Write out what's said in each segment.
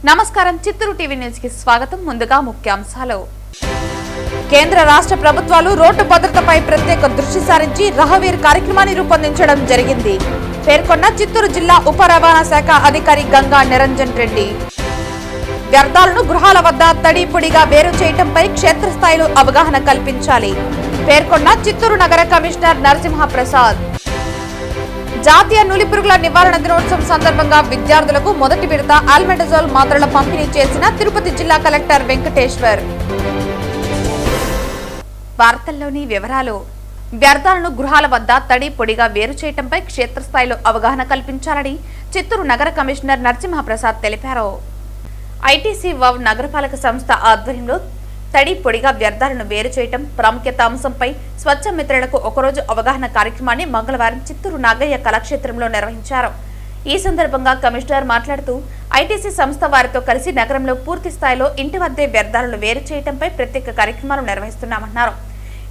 నమస్కారం Chittoor TV news కి స్వాగతం. ముందుగా ముఖ్యాంశాలు. కేంద్ర రాష్ట్ర ప్రభుత్వాలు రోడ్డు భద్రతపై ప్రత్యేక దృష్టి సారించి రహవీర్ కార్యక్రమాన్ని రూపొందించడం జరిగింది పేర్కొన్న చిత్తూరు జిల్లా ఉప రవాణా శాఖ అధికారి గంగా నిరంజన్ రెడ్డి. వ్యర్థాలను గృహాల వద్ద తడి పొడిగా వేరు చేయడంపై క్షేత్రస్థాయిలో అవగాహన కల్పించాలి పేర్కొన్న చిత్తూరు నగర కమిషనర్ నరసింహ ప్రసాద్. జాతీయ నులిపురుగుల నివారణ దినోత్సవం సందర్భంగా విద్యార్థులకు మొదటి విడత ఆల్బెండజోల్ మాత్రల పంపిణీ చేసిన తిరుపతి జిల్లా కలెక్టర్ వెంకటేశ్వర్. వార్తల్లోని వివరాలు. వ్యర్థాలను గృహాల వద్ద తడి పొడిగా వేరు చేయడంపై క్షేత్రస్థాయిలో అవగాహన కల్పించాలని చిత్తూరు నగర కమిషనర్ నరసింహ ప్రసాద్ తెలిపారు. ఐటీసీ వావ్ నగరపాలక సంస్థ ఆధ్వర్యంలో తడి పొడిగా వ్యర్థాలను వేరు చేయడం ప్రాముఖ్యత అంశంపై స్వచ్ఛ మిత్రులకు ఒకరోజు అవగాహన కార్యక్రమాన్ని మంగళవారం చిత్తూరు నాగయ్య కళాక్షేత్రంలో నిర్వహించారు. ఈ సందర్భంగా కమిషనర్ మాట్లాడుతూ ఐటీసీ సంస్థ వారితో కలిసి నగరంలో పూర్తి స్థాయిలో ఇంటి వద్దే వ్యర్థాలను వేరు చేయడంపై ప్రత్యేక కార్యక్రమాలు నిర్వహిస్తున్నామన్నారు.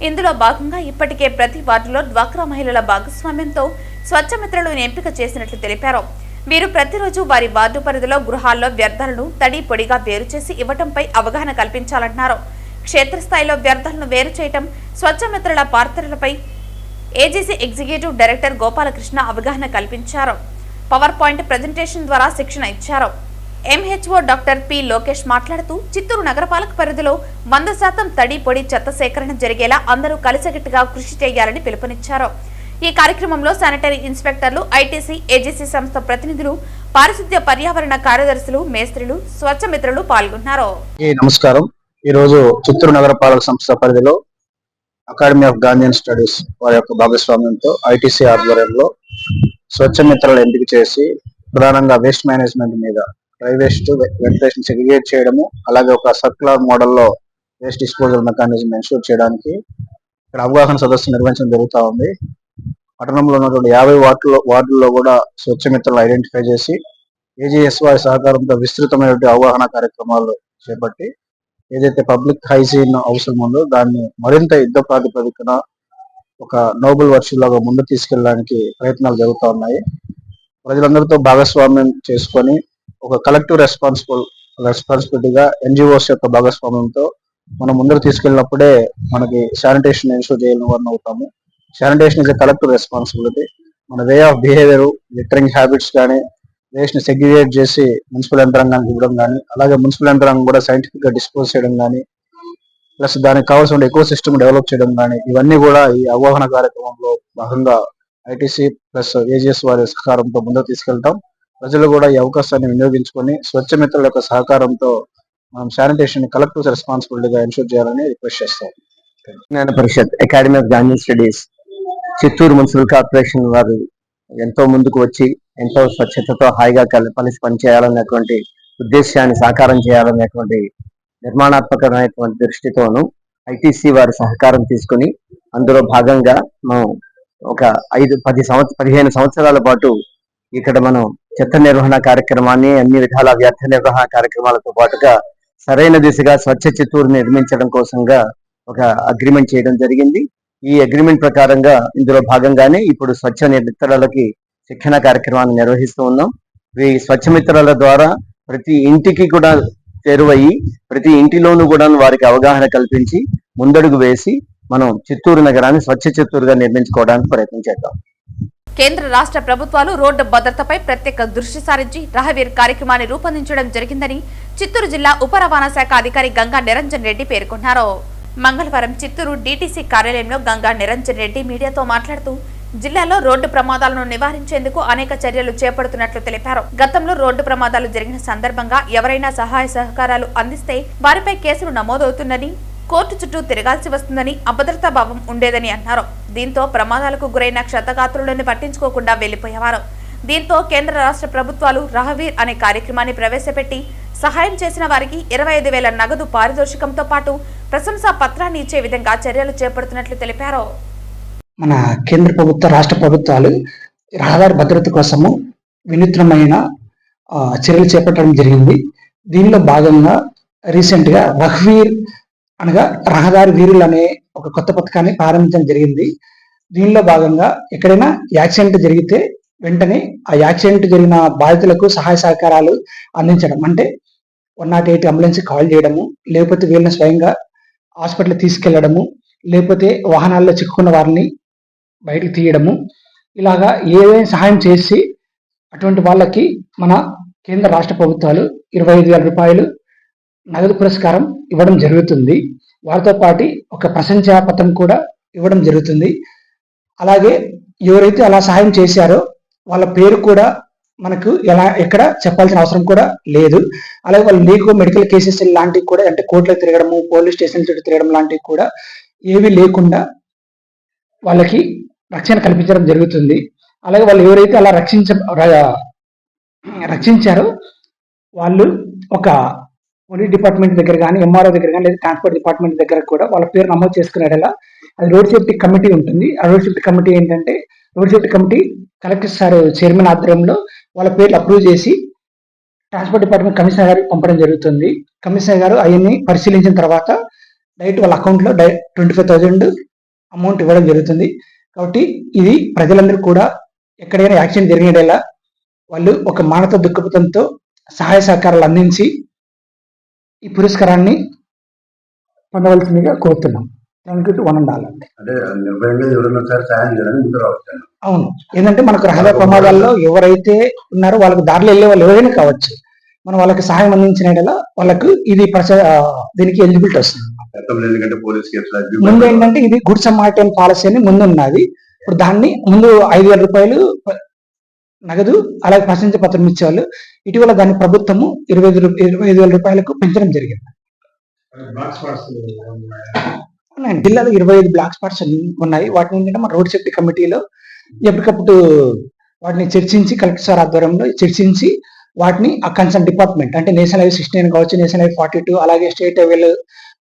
ఇందులో భాగంగా ఇప్పటికే ప్రతి వార్డులో డ్వాక్రా మహిళల భాగస్వామ్యంతో స్వచ్ఛ మిత్రులను ఎంపిక చేసినట్లు తెలిపారు. వీరు ప్రతిరోజు వారి వార్డు పరిధిలో గృహాల్లో వ్యర్థాలను తడి పొడిగా వేరు చేసి ఇవ్వడంపై అవగాహన కల్పించాలన్నారు. క్షేత్రస్థాయిలో వ్యర్థాలను వేరు చేయడం, స్వచ్ఛ మిత్రుల పాత్రలపై ఏజీసీ ఎగ్జిక్యూటివ్ డైరెక్టర్ గోపాలకృష్ణ అవగాహన కల్పించారు. పవర్ పాయింట్ ప్రజెంటేషన్ ద్వారా శిక్షణ ఇచ్చారు. ఎంహెచ్ఓ డాక్టర్ పి లోకేష్ మాట్లాడుతూ చిత్తూరు నగరపాలక పరిధిలో 100% తడి పొడి చెత్త సేకరణ జరిగేలా అందరూ కలిసికట్టుగా కృషి చేయాలని పిలుపునిచ్చారు. ఈ కార్యక్రమంలో శానిటరీ ఇన్స్పెక్టర్లు, ఐటీసీ, ఏజీసీ సంస్థ ప్రతినిధులు, పారిశుద్ధ్య పర్యావరణ కార్యదర్శులు, మేస్త్రీలు, స్వచ్ఛ మిత్రులు పాల్గొన్నారు. నమస్కారం. ఈ రోజు చిత్తూరు నగరపాలక సంస్థ పరిధిలో అకాడమీ ఆఫ్ గాంధీయన్ స్టడీస్ వారి యొక్క భాగస్వామ్యంతో ఐటీసీ ఆధ్వర్యంలో స్వచ్ఛ మిత్రులు ఎంపిక చేసి ప్రధానంగా వేస్ట్ మేనేజ్మెంట్ మీద dry waste, wet waste segregate చేయడము, అలాగే ఒక సర్క్యులర్ మోడల్లో వేస్ట్ డిస్పోజల్ మెకానిజం ఎన్షూర్ చేయడానికి ఇక్కడ అవగాహన సదస్సు నిర్వహించడం జరుగుతూ ఉంది. పట్టణంలో ఉన్నటువంటి 50 వార్డుల్లో కూడా స్వచ్ఛ మిత్రులను ఐడెంటిఫై చేసి ఏజీఎస్ వారి సహకారంతో విస్తృతమైనటువంటి అవగాహన కార్యక్రమాలు చేపట్టి ఏదైతే పబ్లిక్ హైజీన్ అవసరం ఉందో దాన్ని మరింత యుద్ధ ప్రాతిపదికన ఒక నోబెల్ వర్షన్ లాగా ముందు తీసుకెళ్ళడానికి ప్రయత్నాలు జరుగుతూ ఉన్నాయి. ప్రజలందరితో భాగస్వామ్యం చేసుకొని ఒక కలెక్టివ్ రెస్పాన్సిబిలిటీగా ఎన్జిఓస్ యొక్క భాగస్వామ్యంతో మనం ముందుకు తీసుకెళ్ళినప్పుడే మనకి శానిటేషన్ ఎన్షూర్ చేయని వారిని అవుతాము. Sanitation is a collective responsibility. మన way of behaviour, littering habits కానీ, వేస్ట్ ని సెగ్రిగేట్ చేసి మున్సిపల్ యంత్రాంగానికి ఇవ్వడం కానీ, అలాగే మున్సిపల్ యంత్రాంగం కూడా సైంటిఫిక్ గా డిస్పోజ్ చేయడం కానీ, ప్లస్ దానికి కావాల్సిన ఎకో సిస్టమ్ డెవలప్ చేయడం కానీ, ఇవన్నీ కూడా ఈ అవగాహన కార్యక్రమంలో భాగంగా ఐటీసీ ప్లస్ ఏజీఎస్ వారి సహకారంతో ముందుకు తీసుకెళ్తాం. ప్రజలు కూడా ఈ అవకాశాన్ని వినియోగించుకొని స్వచ్ఛ మిత్రుల యొక్క సహకారంతో మనం శానిటేషన్ కలెక్టివ్ రెస్పాన్సిబిలిటీగా ఎన్షూర్ చేయాలని రిక్వెస్ట్ చేస్తాం. Vignana Parishad Academy of Gandhian Studies Chittoor Municipal Corporation వారు ఎంతో ముందుకు వచ్చి ఎంతో స్వచ్ఛతతో హాయిగా కలిసి పనిచేయాలనేటువంటి ఉద్దేశాన్ని సాకారం చేయాలనేటువంటి నిర్మాణాత్మకమైనటువంటి దృష్టితోనూ ఐటీసీ వారి సహకారం తీసుకుని అందులో భాగంగా మనం ఒక 15 సంవత్సరాల పాటు ఇక్కడ మనం చెత్త నిర్వహణ కార్యక్రమాన్ని, అన్ని విధాల వ్యర్థ నిర్వహణ కార్యక్రమాలతో పాటుగా సరైన దిశగా స్వచ్ఛ చిత్తూరు నిర్మించడం కోసంగా ఒక అగ్రిమెంట్ చేయడం జరిగింది. ఈ అగ్రిమెంట్ ప్రకారంగా ఇందులో భాగంగానే ఇప్పుడు స్వచ్ఛ మిత్రులకి శిక్షణ కార్యక్రమాన్ని నిర్వహిస్తూ ఉన్నాం. ఈ స్వచ్ఛ మిత్రుల ద్వారా ప్రతి ఇంటికి కూడా చేరువయ్యి ప్రతి ఇంటిలోనూ కూడా వారికి అవగాహన కల్పించి ముందడుగు వేసి మనం చిత్తూరు నగరాన్ని స్వచ్ఛ చిత్తూరుగా నిర్మించుకోవడానికి ప్రయత్నం చేద్దాం. కేంద్ర రాష్ట్ర ప్రభుత్వాలు రోడ్డు భద్రతపై ప్రత్యేక దృష్టి సారించి రహవీర్ కార్యక్రమాన్ని రూపొందించడం జరిగిందని చిత్తూరు జిల్లా ఉప రవాణా శాఖ అధికారి గంగా నిరంజన్ రెడ్డి పేర్కొన్నారు. మంగళవారం చిత్తూరు డీటీసీ కార్యాలయంలో గంగా నిరంజన్ రెడ్డి మీడియాతో మాట్లాడుతూ జిల్లాలో రోడ్డు ప్రమాదాలను నివారించేందుకు అనేక చర్యలు చేపడుతున్నట్లు తెలిపారు. గతంలో రోడ్డు ప్రమాదాలు జరిగిన సందర్భంగా ఎవరైనా సహాయ సహకారాలు అందిస్తే వారిపై కేసులు నమోదవుతుందని, కోర్టు చుట్టూ తిరగాల్సి వస్తుందని, అభద్రతా భావం ఉండేదని అన్నారు. దీంతో ప్రమాదాలకు గురైన క్షతగాత్రులను పట్టించుకోకుండా వెళ్లిపోయేవారు. దీంతో కేంద్ర రాష్ట్ర ప్రభుత్వాలు రహవీర్ అనే కార్యక్రమాన్ని ప్రవేశపెట్టి సహాయం చేసిన వారికి 25,000 నగదు పారితోషికంతో పాటు ప్రశంసా పత్రాన్ని ఇచ్చే విధంగా చర్యలు చేపడుతున్నట్లు తెలిపారు. మన కేంద్ర ప్రభుత్వ, రాష్ట్ర ప్రభుత్వాలు రహదారి భద్రత కోసము వినూత్నమైన చర్యలు చేపట్టడం జరిగింది. దీనిలో భాగంగా రీసెంట్ గా రహవీర్ అనగా రహదారి వీరులు అనే ఒక కొత్త పథకాన్ని ప్రారంభించడం జరిగింది. దీనిలో భాగంగా ఎక్కడైనా యాక్సిడెంట్ జరిగితే వెంటనే ఆ యాక్సిడెంట్ జరిగిన బాధితులకు సహాయ సహకారాలు అందించడం. అంటే 108 అంబులెన్స్ కాల్ చేయడము, లేకపోతే వీళ్ళని స్వయంగా హాస్పిటల్ తీసుకెళ్లడము, లేకపోతే వాహనాల్లో చిక్కుకున్న వారిని బయటకు తీయడము, ఇలాగా ఏదైనా సహాయం చేసి అటువంటి వాళ్ళకి మన కేంద్ర రాష్ట్ర ప్రభుత్వాలు 25,000 రూపాయలు నగదు పురస్కారం ఇవ్వడం జరుగుతుంది. వారితో పాటు ఒక ప్రశంసా పత్రం కూడా ఇవ్వడం జరుగుతుంది. అలాగే ఎవరైతే అలా సహాయం చేశారో వాళ్ళ పేరు కూడా మనకు ఎక్కడ చెప్పాల్సిన అవసరం కూడా లేదు. అలాగే వాళ్ళు లీగల్ మెడికల్ కేసెస్ లాంటివి కూడా, అంటే కోర్టులో తిరగడము, పోలీస్ స్టేషన్ చుట్టూ తిరగడం లాంటివి కూడా ఏవి లేకుండా వాళ్ళకి రక్షణ కల్పించడం జరుగుతుంది. అలాగే వాళ్ళు ఎవరైతే అలా రక్షించారో వాళ్ళు ఒక పోలీస్ డిపార్ట్మెంట్ దగ్గర కానీ, ఎంఆర్ఓ దగ్గర కానీ, లేదా ట్రాన్స్పోర్ట్ డిపార్ట్మెంట్ దగ్గర కూడా వాళ్ళ పేరు నమోదు చేసుకునేలా అది రోడ్ సేఫ్టీ కమిటీ ఉంటుంది. ఆ రోడ్ సేఫ్టీ కమిటీ ఏంటంటే, road safety committee collector sir chairman ఆధ్వర్యంలో వాళ్ళ పేర్లు అప్రూవ్ చేసి ట్రాన్స్పోర్ట్ డిపార్ట్మెంట్ కమిషనర్ గారికి పంపడం జరుగుతుంది. కమిషనర్ గారు అవన్నీ పరిశీలించిన తర్వాత డైరెక్ట్ వాళ్ళ అకౌంట్లో 25,000 అమౌంట్ ఇవ్వడం జరుగుతుంది. కాబట్టి ఇది ప్రజలందరూ కూడా ఎక్కడైనా యాక్సిడెంట్ జరిగేలా వాళ్ళు ఒక మానవత దృక్పథంతో సహాయ సహకారాలు అందించి ఈ పురస్కారాన్ని పొందవలసిందిగా కోరుతున్నాం. దానికి 1.5 అవును. ఏంటంటే మనకు రహదారి ప్రమాదాల్లో ఎవరైతే ఉన్నారో వాళ్ళకి దారిలో వెళ్ళే వాళ్ళు ఎవరైనా కావచ్చు, మనం వాళ్ళకి సహాయం అందించిన వాళ్ళకు ఇది దీనికి ఎలిజిబిలిటీ వస్తుంది. ముందు ఏంటంటే ఇది గుడ్ సమారిటన్ పాలసీ అని ముందు ఉన్నది. ఇప్పుడు దాన్ని ముందు 5,000 రూపాయలు నగదు, అలాగే ప్రశంస పత్రం ఇచ్చేవాళ్ళు. ఇటీవల దాని ప్రభుత్వము 25,000 రూపాయలకు పెంచడం జరిగింది. జిల్లాలో 25 బ్లాక్ స్పాట్స్ ఉన్నాయి. వాటిని ఏంటంటే మన రోడ్ సేఫ్టీ కమిటీలో ఎప్పటికప్పుడు వాటిని చర్చించి, కలెక్టర్ సార్ ఆధ్వర్యంలో చర్చించి వాటిని ఆ కన్సర్న్ డిపార్ట్మెంట్, అంటే నేషనల్ హైవే 69 కావచ్చు, నేషనల్ హైవే 42, అలాగే స్టేట్ హైవేలు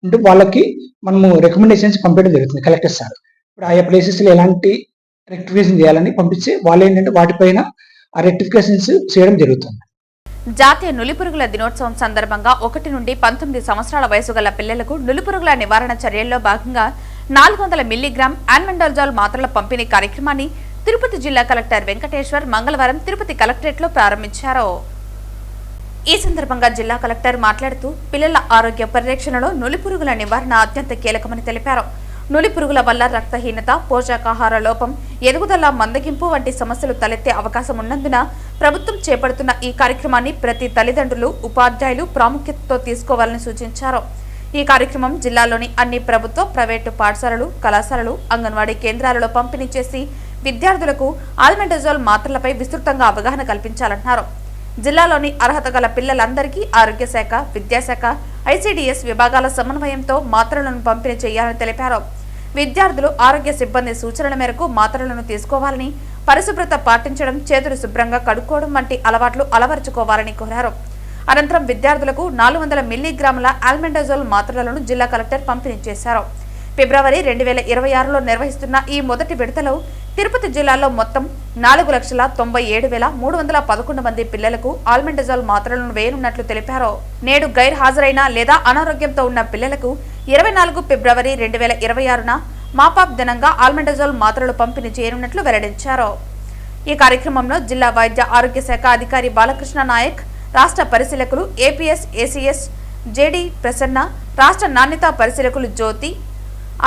ఉంటూ వాళ్ళకి మనము రికమెండేషన్స్ పంపించడం జరుగుతుంది కలెక్టర్ సార్. ఇప్పుడు ఆయా ప్లేసెస్లో ఎలాంటి రెక్టిఫికేషన్ చేయాలని పంపించి వాళ్ళు ఏంటంటే వాటిపైన ఆ రెక్టిఫికేషన్స్ చేయడం జరుగుతుంది. జాతీయ నులిపురుగుల దినోత్సవం సందర్భంగా 1 నుండి 19 సంవత్సరాల వయసు గల పిల్లలకు నులిపురుగుల నివారణ చర్యల్లో భాగంగా 400 మిల్లీగ్రామ్ ఆల్బెండజోల్ మాత్రల పంపిణీ కార్యక్రమాన్ని తిరుపతి జిల్లా కలెక్టర్ వెంకటేశ్వర్ మంగళవారం తిరుపతి కలెక్టరేట్లో ప్రారంభించారు. ఈ సందర్భంగా జిల్లా కలెక్టర్ మాట్లాడుతూ పిల్లల ఆరోగ్య పరిరక్షణలో నులిపురుగుల నివారణ అత్యంత కీలకమని తెలిపారు. నులిపురుగుల వల్ల రక్తహీనత, పోషకాహార లోపం, ఎదుగుదల మందగింపు వంటి సమస్యలు తలెత్తే అవకాశం ఉన్నందున ప్రభుత్వం చేపడుతున్న ఈ కార్యక్రమాన్ని ప్రతి తల్లిదండ్రులు, ఉపాధ్యాయులు ప్రాముఖ్యతతో తీసుకోవాలని సూచించారు. ఈ కార్యక్రమం జిల్లాలోని అన్ని ప్రభుత్వ, ప్రైవేటు పాఠశాలలు, కళాశాలలు, అంగన్వాడీ కేంద్రాలలో పంపిణీ చేసి విద్యార్థులకు ఆల్బెండజోల్ మాత్రలపై విస్తృతంగా అవగాహన కల్పించాలన్నారు. జిల్లాలోని అర్హత గల పిల్లలందరికీ ఆరోగ్య శాఖ, విద్యాశాఖ, ఐసీడీఎస్ విభాగాల సమన్వయంతో మాత్రలను పంపిణీ చేయాలని తెలిపారు. విద్యార్థులు ఆరోగ్య సిబ్బంది సూచనల మేరకు మాత్రలను తీసుకోవాలని, పరిశుభ్రత పాటించడం, చేతులు శుభ్రంగా కడుక్కోవడం వంటి అలవాట్లు అలవరుచుకోవాలని కోరారు. అనంతరం విద్యార్థులకు 400 మిల్లీగ్రాముల ఆల్బెండజోల్ మాత్రలను జిల్లా కలెక్టర్ పంపిణీ చేశారు. ఫిబ్రవరి 2026లో నిర్వహిస్తున్న ఈ మొదటి విడతలో తిరుపతి జిల్లాలో మొత్తం 4,97,311 మంది పిల్లలకు ఆల్బెండజోల్ మాత్రలను వేయనున్నట్లు తెలిపారు. నేడు గైర్ హాజరైన లేదా అనారోగ్యంతో ఉన్న పిల్లలకు 24 ఫిబ్రవరి 2026న మాపాప్ దినంగా ఆల్బెండజోల్ మాత్రలు పంపిణీ చేయనున్నట్లు వెల్లడించారు. ఈ కార్యక్రమంలో జిల్లా వైద్య ఆరోగ్య శాఖ అధికారి బాలకృష్ణ నాయక్, రాష్ట్ర పరిశీలకులు ఏపీఎస్, ఏసీఎస్, జేడీ ప్రసన్న, రాష్ట్ర నాణ్యతా పరిశీలకులు జ్యోతి,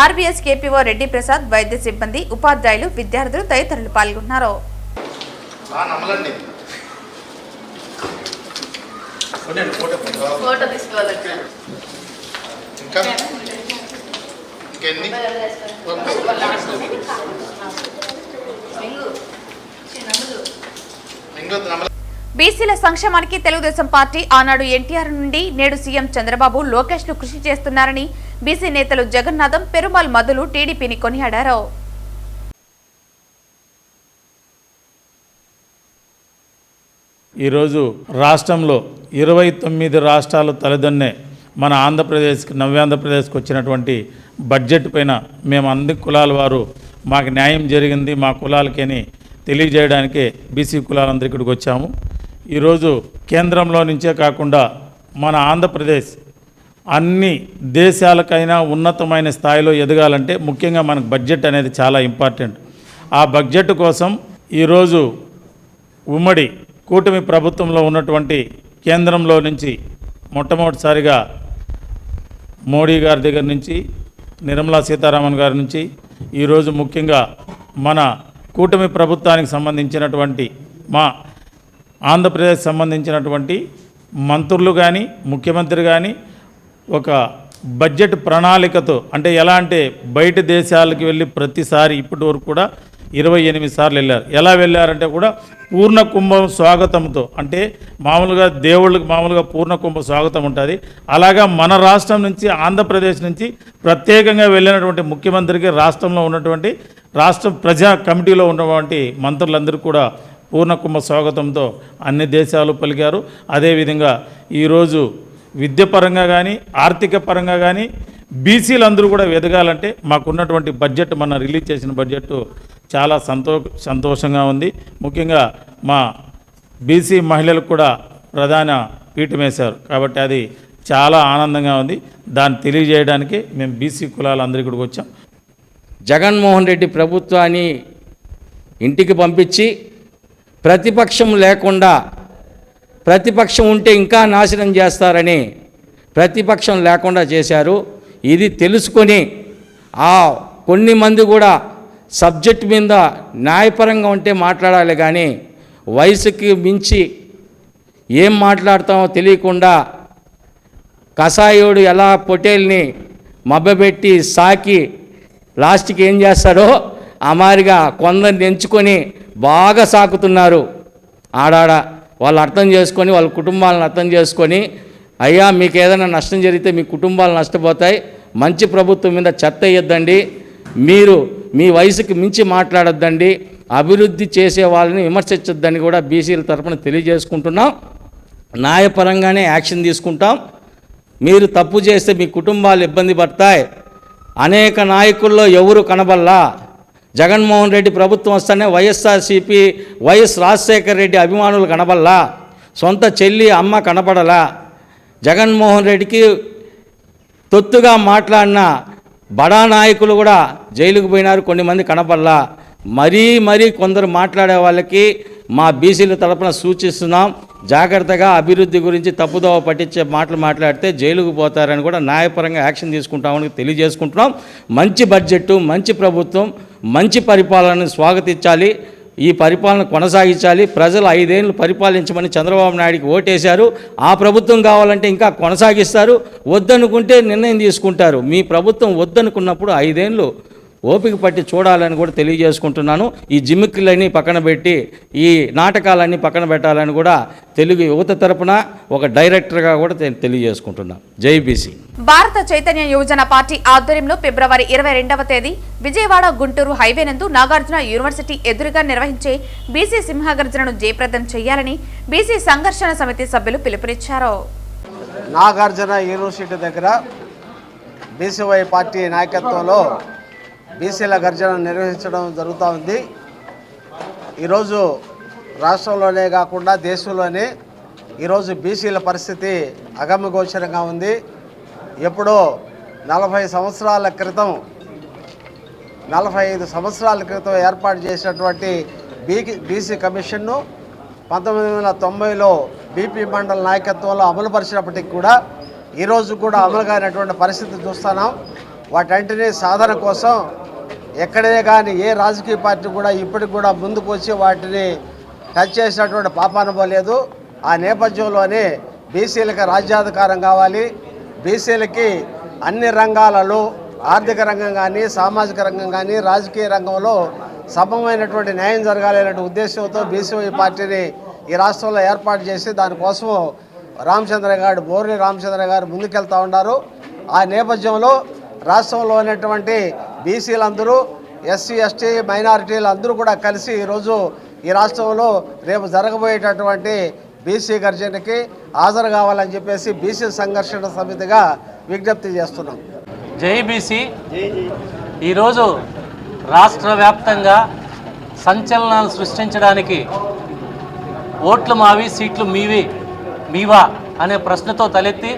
ఆర్బీఎస్ కేపీఓ రెడ్డి ప్రసాద్, వైద్య సిబ్బంది, ఉపాధ్యాయులు, విద్యార్థులు తదితరులు పాల్గొన్నారు. బీసీల సంక్షేమానికి తెలుగుదేశం పార్టీ ఆనాడు ఎన్టీఆర్ నుండి నేడు సీఎం చంద్రబాబు, లోకేష్లు కృషి చేస్తున్నారని బీసీ నేతలు జగన్నాథం, పెరుమాల్ మధులు టీడీపీని కొనియాడారు. ఈరోజు రాష్ట్రంలో 29 రాష్ట్రాలు తలదన్నే మన ఆంధ్రప్రదేశ్కి, నవ్యాంధ్రప్రదేశ్కి వచ్చినటువంటి బడ్జెట్ పైన మేము అన్ని కులాల వారు మాకు న్యాయం జరిగింది మా కులాలకని తెలియజేయడానికే బీసీ కులాలందరూ ఇక్కడికి వచ్చాము. ఈరోజు కేంద్రంలో నుంచే కాకుండా మన ఆంధ్రప్రదేశ్ అన్ని దేశాలకైనా ఉన్నతమైన స్థాయిలో ఎదగాలంటే ముఖ్యంగా మనకు బడ్జెట్ అనేది చాలా ఇంపార్టెంట్. ఆ బడ్జెట్ కోసం ఈరోజు ఉమ్మడి కూటమి ప్రభుత్వంలో ఉన్నటువంటి కేంద్రంలో నుంచి మొట్టమొదటిసారిగా మోడీ గారి దగ్గర నుంచి, నిర్మలా సీతారామన్ గారి నుంచి, ఈరోజు ముఖ్యంగా మన కూటమి ప్రభుత్వానికి సంబంధించినటువంటి మా ఆంధ్రప్రదేశ్ సంబంధించినటువంటి మంత్రులు కానీ, ముఖ్యమంత్రి కానీ ఒక బడ్జెట్ ప్రణాళికతో, అంటే ఎలా అంటే బయట దేశాలకు వెళ్ళి ప్రతిసారి ఇప్పటి వరకు కూడా 28 సార్లు వెళ్ళారు. ఎలా వెళ్ళారంటే కూడా పూర్ణ కుంభం స్వాగతంతో, అంటే మామూలుగా దేవుళ్ళకి మామూలుగా పూర్ణ కుంభ స్వాగతం ఉంటుంది. అలాగా మన రాష్ట్రం నుంచి, ఆంధ్రప్రదేశ్ నుంచి ప్రత్యేకంగా వెళ్ళినటువంటి ముఖ్యమంత్రికి రాష్ట్రంలో ఉన్నటువంటి రాష్ట్ర ప్రజా కమిటీలో ఉన్నటువంటి మంత్రులందరూ కూడా పూర్ణ కుంభ స్వాగతంతో అన్ని దేశాలు పలికారు. అదేవిధంగా ఈరోజు విద్యపరంగా కానీ, ఆర్థిక పరంగా కానీ బీసీలందరూ కూడా ఎదగాలంటే మాకున్నటువంటి బడ్జెట్, మన రిలీజ్ చేసిన బడ్జెట్ చాలా సంతోషంగా ఉంది. ముఖ్యంగా మా బీసీ మహిళలకు కూడా ప్రధాన పీఠం వేశారు కాబట్టి అది చాలా ఆనందంగా ఉంది. దాన్ని తెలియజేయడానికి మేము బీసీ కులాలందరికీ కూడా వచ్చాం. జగన్మోహన్ రెడ్డి ప్రభుత్వాన్ని ఇంటికి పంపించి ప్రతిపక్షం లేకుండా, ప్రతిపక్షం ఉంటే ఇంకా నాశనం చేస్తారని ప్రతిపక్షం లేకుండా చేశారు. ఇది తెలుసుకొని కొన్ని మంది కూడా సబ్జెక్ట్ మీద న్యాయపరంగా ఉంటే మాట్లాడాలి, కానీ వయసుకి మించి ఏం మాట్లాడతామో తెలియకుండా కసాయోడు ఎలా పొటేల్ని మభ్యపెట్టి సాకి లాస్ట్కి ఏం చేస్తాడో ఆ మాదిరిగా కొందరిని ఎంచుకొని బాగా సాకుతున్నారు. ఆడాడ వాళ్ళు అర్థం చేసుకొని, వాళ్ళ కుటుంబాలను అర్థం చేసుకొని, అయ్యా మీకు ఏదైనా నష్టం జరిగితే మీ కుటుంబాలు నష్టపోతాయి, మంచి ప్రభుత్వం మీద చెత్త వేయొద్దండి, మీరు మీ వయసుకి మించి మాట్లాడొద్దండి, అభివృద్ధి చేసే వాళ్ళని విమర్శించొద్దని కూడా బీసీల తరఫున తెలియజేసుకుంటున్నాం. న్యాయపరంగానే యాక్షన్ తీసుకుంటాం. మీరు తప్పు చేస్తే మీ కుటుంబాలు ఇబ్బంది పడతాయి. అనేక నాయకుల్లో ఎవరు కనబల్లా. జగన్మోహన్ రెడ్డి ప్రభుత్వం వస్తేనే వైఎస్ఆర్సీపీ వైఎస్ రాజశేఖర రెడ్డి అభిమానులు కనబల్లా, సొంత చెల్లి అమ్మ కనపడలా. జగన్మోహన్ రెడ్డికి తొత్తుగా మాట్లాడిన బడా నాయకులు కూడా జైలుకు పోయినారు, కొన్ని మంది కనపడలా. మరీ కొందరు మాట్లాడే వాళ్ళకి మా బీసీల తరపున సూచిస్తున్నాం, జాగ్రత్తగా అభివృద్ధి గురించి తప్పుదోవ పట్టించే మాటలు మాట్లాడితే జైలుకు పోతారని కూడా న్యాయపరంగా యాక్షన్ తీసుకుంటామని తెలియజేసుకుంటున్నాం. మంచి బడ్జెట్, మంచి ప్రభుత్వం, మంచి పరిపాలనను స్వాగతించాలి, ఈ పరిపాలన కొనసాగించాలి. ప్రజలు 5 ఏళ్ళు పరిపాలించమని చంద్రబాబు నాయుడికి ఓటేశారు. ఆ ప్రభుత్వం కావాలంటే ఇంకా కొనసాగిస్తారు, వద్దనుకుంటే నిర్ణయం తీసుకుంటారు. మీ ప్రభుత్వం వద్దనుకున్నప్పుడు 5 ఏళ్ళు ఓపిక పట్టి చూడాలని కూడా తెలియజేసుకుంటున్నాను. ఈ జిమ్మిక్కులన్నీ పక్కన పెట్టి ఈ నాటకాలన్నీ పక్కన పెట్టాలని కూడా తెలుగు యువత తరపున ఒక డైరెక్టర్గా కూడా తెలియజేసుకుంటున్నాను. జై బీసీ. భారత చైతన్య యువజన పార్టీ ఆధ్వర్యంలో ఫిబ్రవరి 22వ తేదీ విజయవాడ గుంటూరు హైవే నందు నాగార్జున యూనివర్సిటీ ఎదురుగా నిర్వహించే బీసీ సింహగర్జనను జయప్రదం చేయాలని బీసీ సంఘర్షణ సమితి సభ్యులు పిలుపునిచ్చారు. నాగార్జున యూనివర్సిటీ దగ్గర బీసీవై పార్టీ నాయకత్వంలో బీసీల గర్జన నిర్వహించడం జరుగుతూ ఉంది. ఈరోజు రాష్ట్రంలోనే కాకుండా దేశంలోనే ఈరోజు బీసీల పరిస్థితి అగమ్యగోచరంగా ఉంది. ఎప్పుడో 45 సంవత్సరాల క్రితం ఏర్పాటు చేసినటువంటి బీసీ కమిషన్ను 1990లో బీపీ మండల నాయకత్వంలో అమలుపరిచినప్పటికీ కూడా ఈరోజు కూడా అమలు కానటువంటి పరిస్థితి చూస్తున్నాం. వాటంటిని సాధన కోసం ఎక్కడే కానీ ఏ రాజకీయ పార్టీ కూడా ఇప్పటికి కూడా ముందుకు వచ్చి వాటిని టచ్ చేసినటువంటి పాపాన పోలేదు. ఆ నేపథ్యంలోనే బీసీలకు రాజ్యాధికారం కావాలి, బీసీలకి అన్ని రంగాలలో ఆర్థిక రంగం కానీ, సామాజిక రంగం కానీ, రాజకీయ రంగంలో సమమైనటువంటి న్యాయం జరగాలనే ఉద్దేశంతో బీసీవై పార్టీని ఈ రాష్ట్రంలో ఏర్పాటు చేసి దానికోసం బోర్ని రామచంద్ర గారు ముందుకెళ్తూ ఉన్నారు. ఆ నేపథ్యంలో రాష్ట్రంలో ఉన్నటువంటి బీసీలందరూ, ఎస్సీ ఎస్టీ మైనారిటీలు అందరూ కూడా కలిసి ఈరోజు ఈ రాష్ట్రంలో రేపు జరగబోయేటటువంటి బీసీ గర్జనకి హాజరు కావాలని చెప్పేసి బీసీ సంఘర్షణ సమితిగా విజ్ఞప్తి చేస్తున్నాం. జై బీసీ. ఈరోజు రాష్ట్ర వ్యాప్తంగా సంచలనాలు సృష్టించడానికి ఓట్లు మావి సీట్లు మీవా అనే ప్రశ్నతో తలెత్తి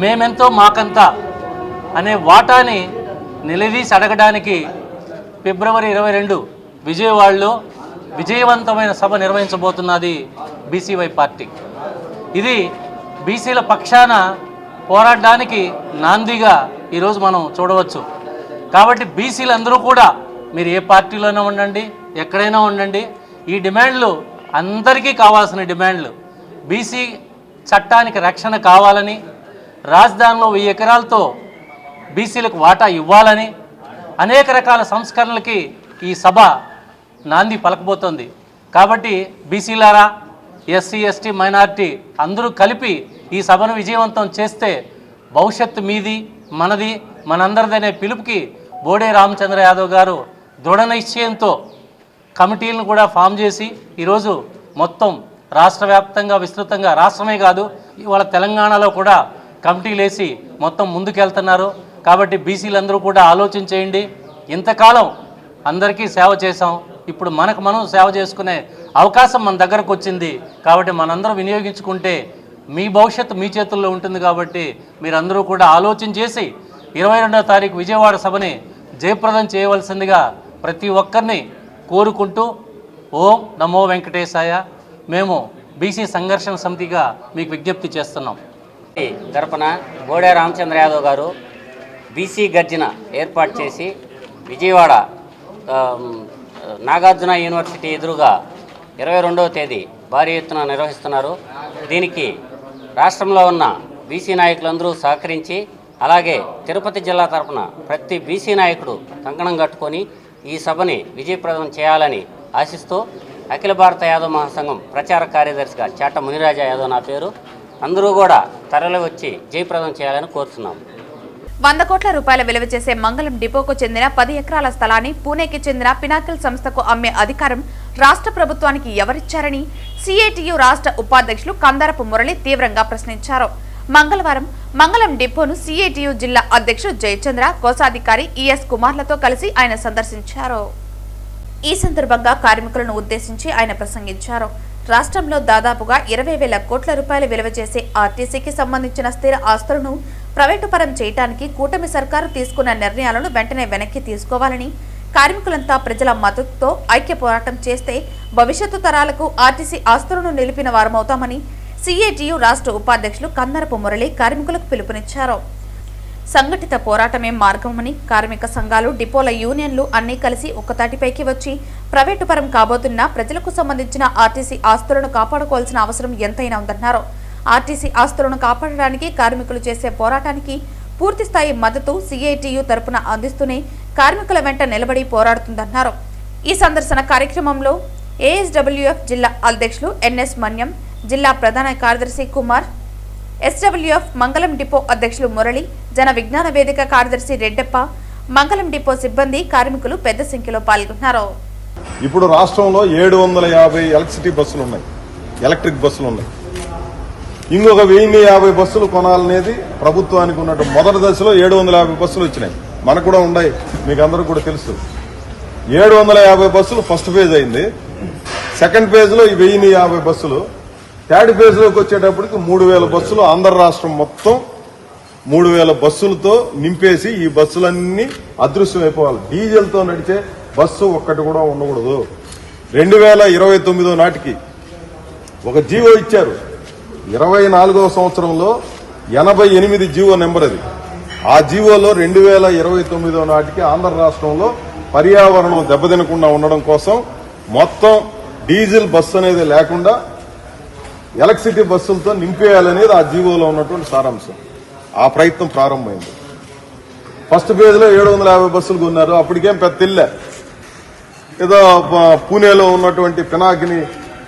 మేమెంతో మాకంతా అనే వాటాని నిలదీసి అడగడానికి ఫిబ్రవరి 22 విజయవాడలో విజయవంతమైన సభ నిర్వహించబోతున్నది బీసీవై పార్టీ. ఇది బీసీల పక్షాన పోరాడడానికి నాందిగా ఈరోజు మనం చూడవచ్చు. కాబట్టి బీసీలందరూ కూడా మీరు ఏ పార్టీలోనే ఉండండి, ఎక్కడైనా ఉండండి, ఈ డిమాండ్లు అందరికీ కావాల్సిన డిమాండ్లు. బీసీ చట్టానికి రక్షణ కావాలని, రాజధానిలో 1000 ఎకరాలతో బీసీలకు వాటా ఇవ్వాలని, అనేక రకాల సంస్కరణలకి ఈ సభ నాంది పలకబోతోంది. కాబట్టి బీసీలారా, ఎస్సీ ఎస్టీ మైనారిటీ అందరూ కలిపి ఈ సభను విజయవంతం చేస్తే భవిష్యత్తు మీది, మనది, మనందరిదనే పిలుపుకి బోడే రామచంద్ర యాదవ్ గారు దృఢ నిశ్చయంతో కమిటీలను కూడా ఫామ్ చేసి ఈరోజు మొత్తం రాష్ట్ర వ్యాప్తంగా విస్తృతంగా, రాష్ట్రమే కాదు ఇవాళ తెలంగాణలో కూడా కమిటీలు వేసి మొత్తం ముందుకెళ్తున్నారు. కాబట్టి బీసీలందరూ కూడా ఆలోచించేయండి. ఇంతకాలం అందరికీ సేవ చేశాం, ఇప్పుడు మనకు మనం సేవ చేసుకునే అవకాశం మన దగ్గరకు వచ్చింది. కాబట్టి మనందరం వినియోగించుకుంటే మీ భవిష్యత్తు మీ చేతుల్లో ఉంటుంది. కాబట్టి మీరందరూ కూడా ఆలోచన చేసి 22వ తారీఖు విజయవాడ సభని జయప్రదం చేయవలసిందిగా ప్రతి ఒక్కరిని కోరుకుంటూ, ఓం నమో వెంకటేశాయ. మేము బీసీ సంఘర్షణ సమితిగా మీకు విజ్ఞప్తి చేస్తున్నాం. తరపున బోడే రామచంద్ర యాదవ్ గారు బీసీ గర్జన ఏర్పాటు చేసి విజయవాడ నాగార్జున యూనివర్సిటీ ఎదురుగా 22వ తేదీ భారీ ఎత్తున నిర్వహిస్తున్నారు. దీనికి రాష్ట్రంలో ఉన్న బీసీ నాయకులందరూ సహకరించి, అలాగే తిరుపతి జిల్లా తరపున ప్రతి బీసీ నాయకుడు కంకణం కట్టుకొని ఈ సభని విజయప్రదం చేయాలని ఆశిస్తూ అఖిల భారత యాదవ్ మహాసంఘం ప్రచార కార్యదర్శిగా చాట మునిరాజా యాదవ్ నా పేరు. అందరూ కూడా తరలి వచ్చి జయప్రదం చేయాలని కోరుతున్నాం. 100 కోట్ల రూపాయల విలువ చేసే మంగళం డిపోకు చెందిన 10 ఎకరాల స్థలాన్ని పూణేకి చెందిన పినాకిల్ సంస్థకు అమ్మే అధికారం రాష్ట్ర ప్రభుత్వానికి ఎవరిచ్చారని సిఐటియు రాష్ట్ర ఉపాధ్యక్షులు కందారపు మురళి తీవ్రంగా ప్రశ్నించారు. మంగళవారం మంగళం డిపోను సిఐటియు జిల్లా అధ్యక్షుడు జయచంద్ర, కోశాధికారి ఈఎస్ కుమార్లతో కలిసి ఆయన సందర్శించారు. ఈ సందర్భంగా కార్మికులను ఉద్దేశించి ఆయన ప్రసంగించారు. రాష్ట్రంలో దాదాపుగా 20,000 కోట్ల రూపాయల విలువ చేసే ఆర్టీసీకి సంబంధించిన స్థిర ఆస్తులను ప్రైవేటు పరం చేయడానికి కూటమి సర్కారు తీసుకున్న నిర్ణయాలను వెంటనే వెనక్కి తీసుకోవాలని, కార్మికులంతా ప్రజల మద్దతుతో ఐక్య పోరాటం చేస్తే భవిష్యత్తు తరాలకు ఆర్టీసీ ఆస్తులను నిలిపిన వారమవుతామని సిఐటియు రాష్ట్ర ఉపాధ్యక్షులు కందరపు మురళి కార్మికులకు పిలుపునిచ్చారు. సంఘటిత పోరాటమే మార్గమని, కార్మిక సంఘాలు, డిపోల యూనియన్లు అన్నీ కలిసి ఒక్కతాటిపైకి వచ్చి ప్రైవేటు పరం కాబోతున్న ప్రజలకు సంబంధించిన ఆర్టీసీ ఆస్తులను కాపాడుకోవాల్సిన అవసరం ఎంతైనా ఉందన్నారు. ఆర్టీసీ ఆస్తులను కాపాడడానికి కార్మికులు చేసే పోరాటానికి పూర్తిస్థాయి మద్దతు సిఐటియు తరపున అందిస్తూనే కార్మికుల వెంట నిలబడి పోరాడుతుందన్నారు. ఈ సందర్శన కార్యక్రమంలో ఏఎస్డబ్ల్యూఎఫ్ జిల్లా అధ్యక్షులు ఎన్ఎస్ మన్యం, జిల్లా ప్రధాన కార్యదర్శి కుమార్, ఎస్డబ్ల్యూఎఫ్ మంగళం డిపో అధ్యక్షులు మురళి, జన విజ్ఞాన వేదిక కార్యదర్శి రెడ్డప్ప, మంగళం డిపో సిబ్బంది, కార్మికులు పెద్ద సంఖ్యలో పాల్గొన్నారు. ఇప్పుడు రాష్ట్రంలో 750 ఎలక్ట్రిసిటీ బస్సులు ఉన్నాయి, ఎలక్ట్రిక్ బస్సులు ఉన్నాయి. ఇంకొక 1050 బస్సులు కొనాలనేది ప్రభుత్వానికి ఉన్నట్టు. మొదటి దశలో 750 బస్సులు వచ్చినాయి, మనకు కూడా ఉన్నాయి, మీకు అందరూ కూడా తెలుసు. 750 బస్సులు ఫస్ట్ ఫేజ్ అయింది. సెకండ్ ఫేజ్ లో 1050 బస్సులు. థర్డ్ ఫేజ్ లోకి వచ్చేటప్పటికి 3000 బస్సులు. ఆంధ్ర రాష్ట్రం మొత్తం 3000 బస్సులతో నింపేసి ఈ బస్సులన్నీ అదృశ్యం అయిపోవాలి. డీజిల్ తో నడిచే బస్సు ఒక్కటి కూడా ఉండకూడదు. 2029 నాటికి ఒక జీవో ఇచ్చారు. 24వ సంవత్సరంలో 88 జీవో నెంబర్ అది. ఆ జీవోలో 2029 నాటికి ఆంధ్ర రాష్ట్రంలో పర్యావరణం దెబ్బతినకుండా ఉండడం కోసం మొత్తం డీజిల్ బస్సు అనేది లేకుండా ఎలక్ట్రిసిటీ బస్సులతో నింపేయాలనేది ఆ జీవోలో ఉన్నటువంటి సారాంశం. ఆ ప్రయత్నం ప్రారంభమైంది. ఫస్ట్ ఫేజ్ లో 750 బస్సులు కొన్నారు. అప్పటికేం పెద్ద తెల్లే, ఏదో పూణేలో ఉన్నటువంటి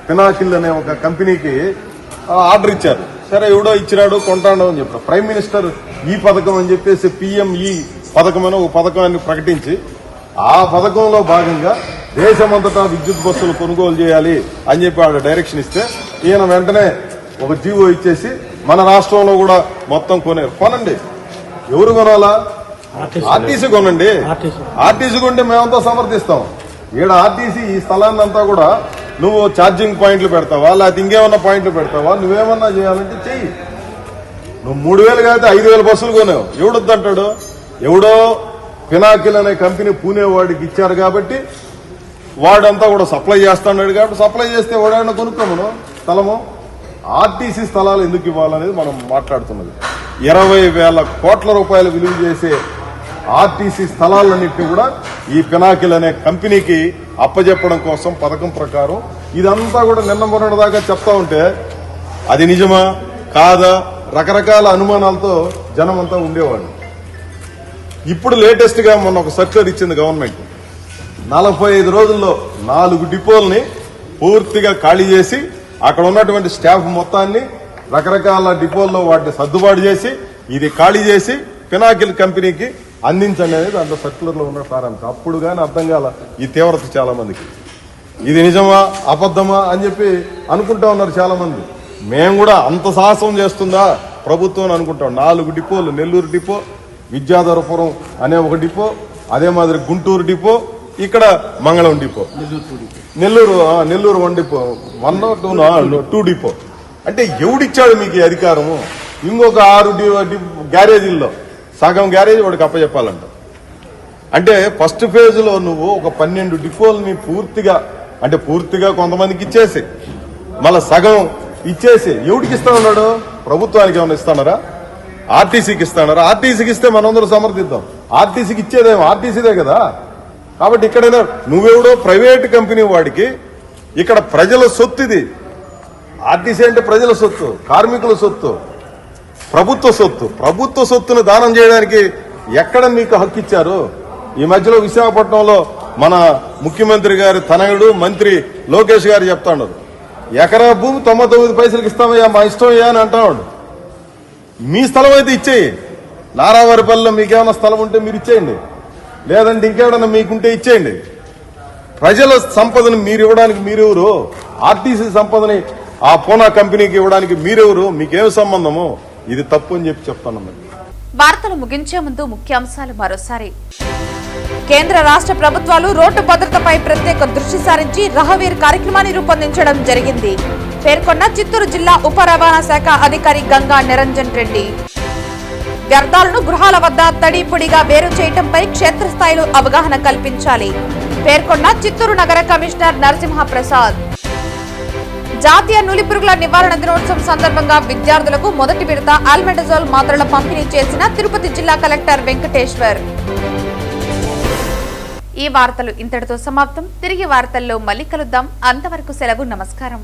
పినాకిల్ అనే ఒక కంపెనీకి ఆర్డర్ ఇచ్చారు. సరే ఎవడో ఇచ్చినాడు, కొంటాడు అని చెప్పారు. ప్రైమ్ మినిస్టర్ ఈ పథకం అని చెప్పేసి పిఎంఈ పథకం అని ఒక పథకాన్ని ప్రకటించి ఆ పథకంలో భాగంగా దేశమంతటా విద్యుత్ బస్సులు కొనుగోలు చేయాలి అని చెప్పి ఆడ డైరెక్షన్ ఇస్తే ఈయన వెంటనే ఒక జీవో ఇచ్చేసి మన రాష్ట్రంలో కూడా మొత్తం కొనండి. ఎవరు కొనాలా? ఆర్టీసీ కొనండి. ఆర్టీసీ కొంటే మేమంతా సమర్థిస్తాం. ఈడ ఆర్టీసీ ఈ స్థలాన్ని అంతా కూడా నువ్వు ఛార్జింగ్ పాయింట్లు పెడతావా, లేకపోతే ఇంకేమన్నా పాయింట్లు పెడతావా, నువ్వేమన్నా చేయాలంటే చెయ్యి. నువ్వు 3000 కాదు 5000 బస్సులు కొనావు, ఎవడొద్దంటాడు? ఎవడో పినాకిల్ అనే కంపెనీ పూణే వాడికి ఇచ్చారు కాబట్టి వాడంతా కూడా సప్లై చేస్తున్నాడు. కాబట్టి సప్లై చేస్తే వాడైనా కొనుక్కోమను స్థలము. ఆర్టీసీ స్థలాలు ఎందుకు ఇవ్వాలనేది మనం మాట్లాడుతున్నది. 20,000 కోట్ల రూపాయలు విలువ చేసే ఆర్టీసీ స్థలాలన్నింటినీ కూడా ఈ పినాకిల్ అనే కంపెనీకి అప్పజెప్పడం కోసం పథకం ప్రకారం ఇదంతా కూడా నిన్న మొన్నటి దాకా చెప్తా ఉంటే అది నిజమా కాదా రకరకాల అనుమానాలతో జనం అంతా ఉండేవాడు. ఇప్పుడు లేటెస్ట్ గా మొన్న ఒక సర్క్యులర్ ఇచ్చింది గవర్నమెంట్. 45 రోజుల్లో 4 డిపోల్ని పూర్తిగా ఖాళీ చేసి అక్కడ ఉన్నటువంటి స్టాఫ్ మొత్తాన్ని రకరకాల డిపోల్లో వాటిని సర్దుబాటు చేసి ఇది ఖాళీ చేసి పినాకిల్ కంపెనీకి అందించండి అనేది దాంట్లో సర్క్యులర్లో ఉన్న సారాంశం. అప్పుడు కానీ అర్థం కాల ఈ తీవ్రత చాలా మందికి. ఇది నిజమా అబద్ధమా అని చెప్పి అనుకుంటా ఉన్నారు చాలా మంది. మేము కూడా అంత సాహసం చేస్తుందా ప్రభుత్వం అని అనుకుంటాం. 4 డిపోలు, నెల్లూరు డిపో, విద్యాధరపురం అనే ఒక డిపో, అదే మాదిరి గుంటూరు డిపో, ఇక్కడ మంగళం డిపో, నెల్లూరు 1 డిపో, 2 డిపో. అంటే ఎవడిచ్చాడు మీకు ఈ అధికారము? ఇంకొక 6 గ్యారేజీల్లో సగం గ్యారేజీ వాడికి అప్పచెప్పాలంట. అంటే ఫస్ట్ ఫేజ్లో నువ్వు ఒక 12 డిపోల్ని పూర్తిగా కొంతమందికి ఇచ్చేసి మళ్ళా సగం ఇచ్చేసి ఎవడికి ఇస్తా ఉన్నాడు? ప్రభుత్వానికి ఏమైనా ఇస్తానారా? ఆర్టీసీకి ఇస్తానారా? ఆర్టీసీకి ఇస్తే మనందరూ సమర్థిద్దాం. ఆర్టీసీకి ఇచ్చేదేమో ఆర్టీసీదే కదా. కాబట్టి ఇక్కడైనా నువ్వెవడో ప్రైవేట్ కంపెనీ వాడికి ఇక్కడ ప్రజల సొత్తు. ఇది ఆర్టీసీ అంటే ప్రజల సొత్తు, కార్మికుల సొత్తు, ప్రభుత్వ సొత్తును దానం చేయడానికి ఎక్కడ మీకు హక్కు ఇచ్చారు? ఈ మధ్యలో విశాఖపట్నంలో మన ముఖ్యమంత్రి గారి తనయుడు మంత్రి లోకేష్ గారు చెప్తాడు, ఎకరా భూమి 99 పైసలకి ఇస్తామయ్యా, మా ఇష్టమయ్యా అని అంటాడు. మీ స్థలం అయితే ఇచ్చేయి. నారావారిపల్లిలో మీకేమైనా స్థలం ఉంటే మీరు ఇచ్చేయండి, లేదంటే ఇంకేమైనా మీకుంటే ఇచ్చేయండి. ప్రజల సంపదను మీరు ఇవ్వడానికి మీరెవరు? ఆర్టీసీ సంపదని ఆ పూనా కంపెనీకి ఇవ్వడానికి మీరెవరు? మీకేం సంబంధము? ఇది తప్పు అని చెప్పి చెప్తాను. వార్తలు ముగించే ముందు ముఖ్యాంశాలు మరోసారి. కేంద్ర రాష్ట్ర ప్రభుత్వాలు రోడ్డు భద్రతపై ప్రత్యేక దృష్టి సారించి రహవీర్ కార్యక్రమాన్ని రూపొందించడం జరిగింది పేర్కొన్న చిత్తూరు జిల్లా ఉప రవాణా శాఖ అధికారి గంగా నిరంజన్ రెడ్డి. వ్యర్థాలను గృహాల వద్ద తడి పొడిగా వేరు చేయడంపై క్షేత్రస్థాయిలో అవగాహన కల్పించాలి పేర్కొన్న చిత్తూరు నగర కమిషనర్ నరసింహప్రసాద్. జాతీయ నులిపురుగుల నివారణ దినోత్సవం సందర్భంగా విద్యార్థులకు మొదటి విడత ఆల్బెండజోల్ మాత్రల పంపిణీ చేసిన తిరుపతి జిల్లా కలెక్టర్ వెంకటేశ్వర్. ఈ వార్తలు ఇంతటితో సమాప్తం. తిరిగి వార్తల్లో మళ్ళీ కలుద్దాం. అంతవరకు సెలవు. నమస్కారం.